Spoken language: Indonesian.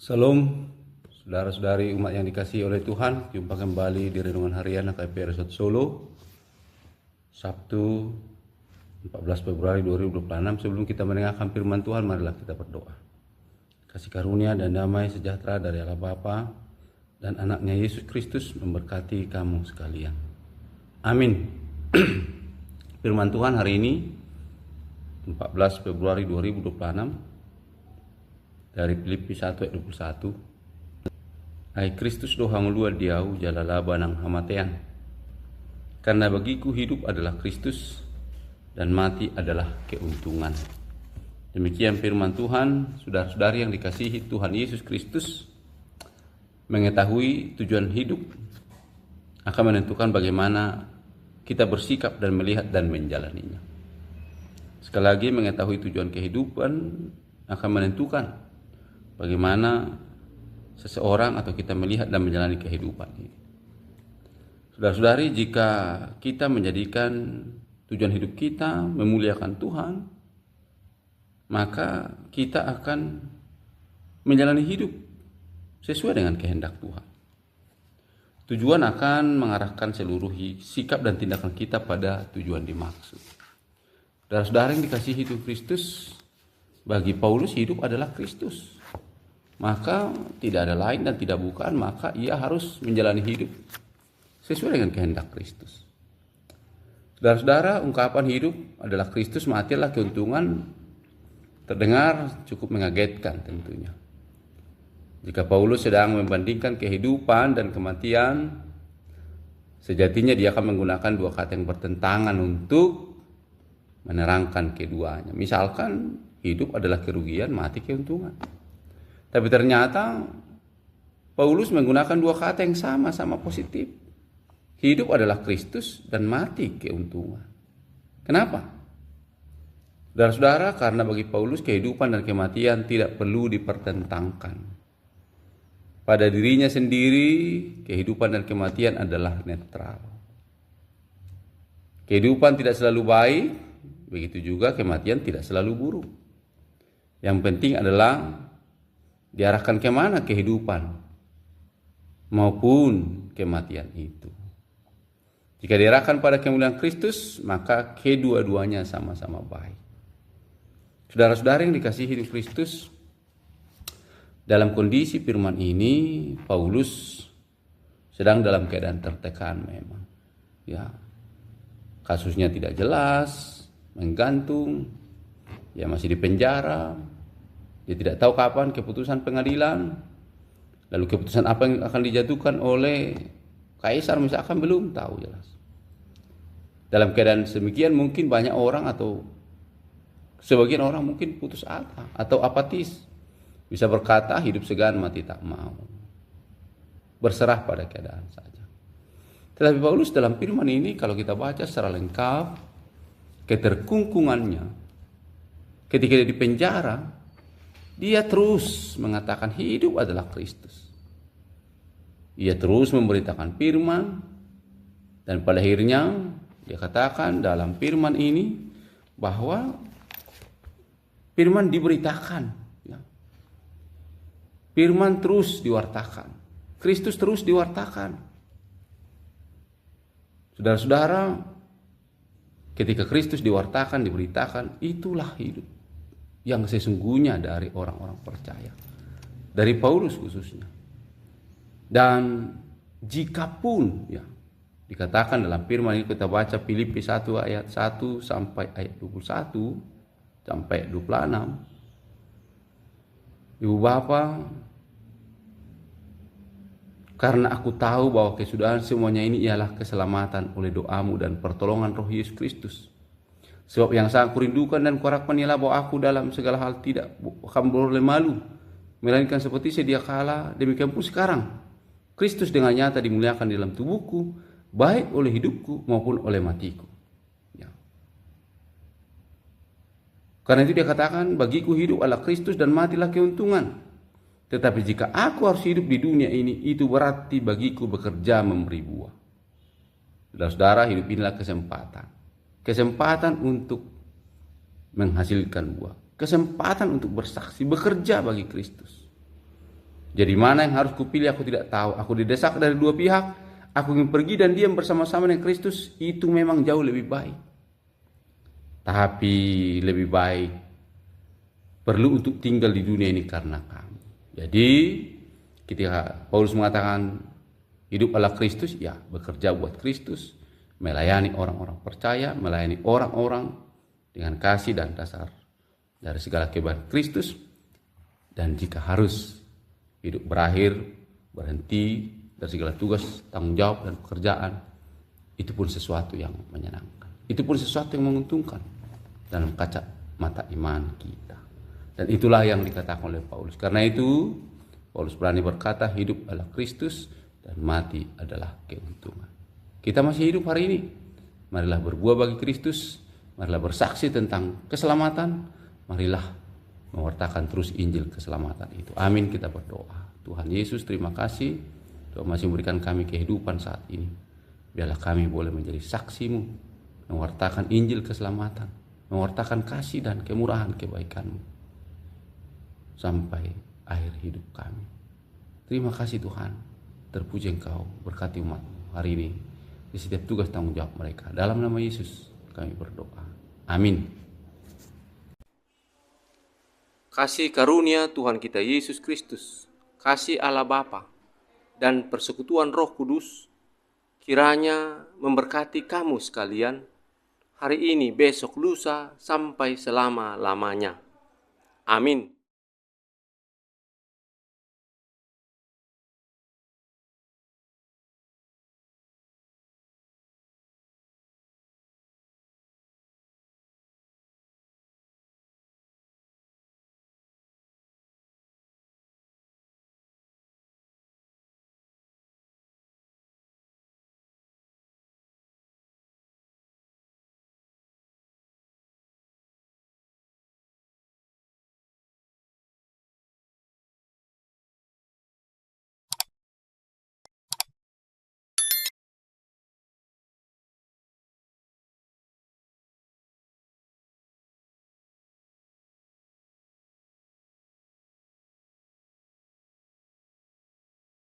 Salam, saudara-saudari umat yang dikasihi oleh Tuhan. Jumpa kembali di Renungan Harian KPR Resort Solo, Sabtu 14 Februari 2026. Sebelum kita mendengarkan firman Tuhan, marilah kita berdoa. Kasih karunia dan damai sejahtera dari Allah Bapa dan anaknya Yesus Kristus memberkati kamu sekalian. Amin. Firman Tuhan hari ini 14 Februari 2026 dari Filipi 1 ayat 21. Hai Kristus dohang luar diau jalalaba nang hamatean. Karena bagiku hidup adalah Kristus dan mati adalah keuntungan. Demikian firman Tuhan. Saudara-saudari yang dikasihi Tuhan Yesus Kristus, mengetahui tujuan hidup akan menentukan bagaimana kita bersikap dan melihat dan menjalaninya. Sekali lagi, mengetahui tujuan kehidupan akan menentukan bagaimana seseorang atau kita melihat dan menjalani kehidupan ini. Saudara-saudari, jika kita menjadikan tujuan hidup kita memuliakan Tuhan, maka kita akan menjalani hidup sesuai dengan kehendak Tuhan. Tujuan akan mengarahkan seluruh sikap dan tindakan kita pada tujuan dimaksud. Saudara-saudara yang dikasihi Tuhan Kristus, bagi Paulus hidup adalah Kristus. Maka tidak ada lain dan tidak bukan, maka ia harus menjalani hidup sesuai dengan kehendak Kristus. Saudara-saudara, ungkapan hidup adalah Kristus, mati adalah keuntungan terdengar cukup mengagetkan tentunya. Jika Paulus sedang membandingkan kehidupan dan kematian, sejatinya dia akan menggunakan dua kata yang bertentangan untuk menerangkan keduanya. Misalkan hidup adalah kerugian, mati keuntungan. Tapi ternyata Paulus menggunakan dua kata yang sama-sama positif. Hidup adalah Kristus dan mati keuntungan. Kenapa? Saudara-saudara, karena bagi Paulus kehidupan dan kematian tidak perlu dipertentangkan. Pada dirinya sendiri, kehidupan dan kematian adalah netral. Kehidupan tidak selalu baik, begitu juga kematian tidak selalu buruk. Yang penting adalah diarahkan kemana kehidupan maupun kematian itu. Jika diarahkan pada kemuliaan Kristus, maka kedua-duanya sama-sama baik. Saudara-saudara yang dikasihi Kristus, dalam kondisi firman ini, Paulus sedang dalam keadaan tertekan memang. Ya, kasusnya tidak jelas, menggantung, ya masih di penjara. Dia tidak tahu kapan keputusan pengadilan, lalu keputusan apa yang akan dijatuhkan oleh kaisar misalkan belum tahu jelas. Dalam keadaan semikian mungkin banyak orang atau sebagian orang mungkin putus asa atau apatis. Bisa berkata hidup segan mati tak mau. Berserah pada keadaan saja. Tetapi Paulus dalam firman ini kalau kita baca secara lengkap, keterkungkungannya ketika dia di penjara, dia terus mengatakan hidup adalah Kristus. Ia terus memberitakan firman, dan pada akhirnya dia katakan dalam firman ini bahwa firman diberitakan, ya. Firman terus diwartakan, Kristus terus diwartakan. Saudara-saudara, ketika Kristus diwartakan, diberitakan, itulah hidup yang sesungguhnya dari orang-orang percaya, dari Paulus khususnya. Dan jikapun, ya, dikatakan dalam firman ini, kita baca Filipi 1 ayat 1 sampai ayat 21 sampai 26. Ibu Bapa, karena aku tahu bahwa kesudahan semuanya ini ialah keselamatan oleh doamu dan pertolongan Roh Yesus Kristus. Sebab yang sangat kurindukan dan kuharapkan ialah bahwa aku dalam segala hal tidak akan beroleh malu, melainkan seperti sedia kala, demikian pun sekarang Kristus dengan nyata dimuliakan di dalam tubuhku, baik oleh hidupku maupun oleh matiku. Ya. Karena itu dia katakan, bagiku hidup adalah Kristus dan matilah keuntungan. Tetapi jika aku harus hidup di dunia ini, itu berarti bagiku bekerja memberi buah. Saudara-saudara, hidup inilah kesempatan. Kesempatan untuk menghasilkan buah. Kesempatan untuk bersaksi, bekerja bagi Kristus. Jadi mana yang harus kupilih aku tidak tahu. Aku didesak dari dua pihak. Aku ingin pergi dan diam bersama-sama dengan Kristus. Itu memang jauh lebih baik. Tapi lebih baik perlu untuk tinggal di dunia ini karena kamu. Jadi ketika Paulus mengatakan hidup ala Kristus, ya bekerja buat Kristus, melayani orang-orang percaya, melayani orang-orang dengan kasih dan dasar dari segala kebaikan Kristus. Dan jika harus hidup berakhir, berhenti dari segala tugas, tanggung jawab dan pekerjaan, itu pun sesuatu yang menyenangkan. Itu pun sesuatu yang menguntungkan dalam kaca mata iman kita. Dan itulah yang dikatakan oleh Paulus. Karena itu Paulus berani berkata hidup adalah Kristus dan mati adalah keuntungan. Kita masih hidup hari ini. Marilah berbuah bagi Kristus. Marilah bersaksi tentang keselamatan. Marilah mewartakan terus Injil keselamatan itu. Amin, kita berdoa. Tuhan Yesus, terima kasih. Tuhan masih memberikan kami kehidupan saat ini. Biarlah kami boleh menjadi saksi-Mu, mewartakan Injil keselamatan, mewartakan kasih dan kemurahan kebaikan-Mu sampai akhir hidup kami. Terima kasih Tuhan. Terpuji Engkau, berkati umat hari ini di setiap tugas tanggung jawab mereka. Dalam nama Yesus kami berdoa. Amin. Kasih karunia Tuhan kita Yesus Kristus, kasih Allah Bapa, dan persekutuan Roh Kudus, kiranya memberkati kamu sekalian, hari ini, besok, lusa, sampai selama-lamanya. Amin.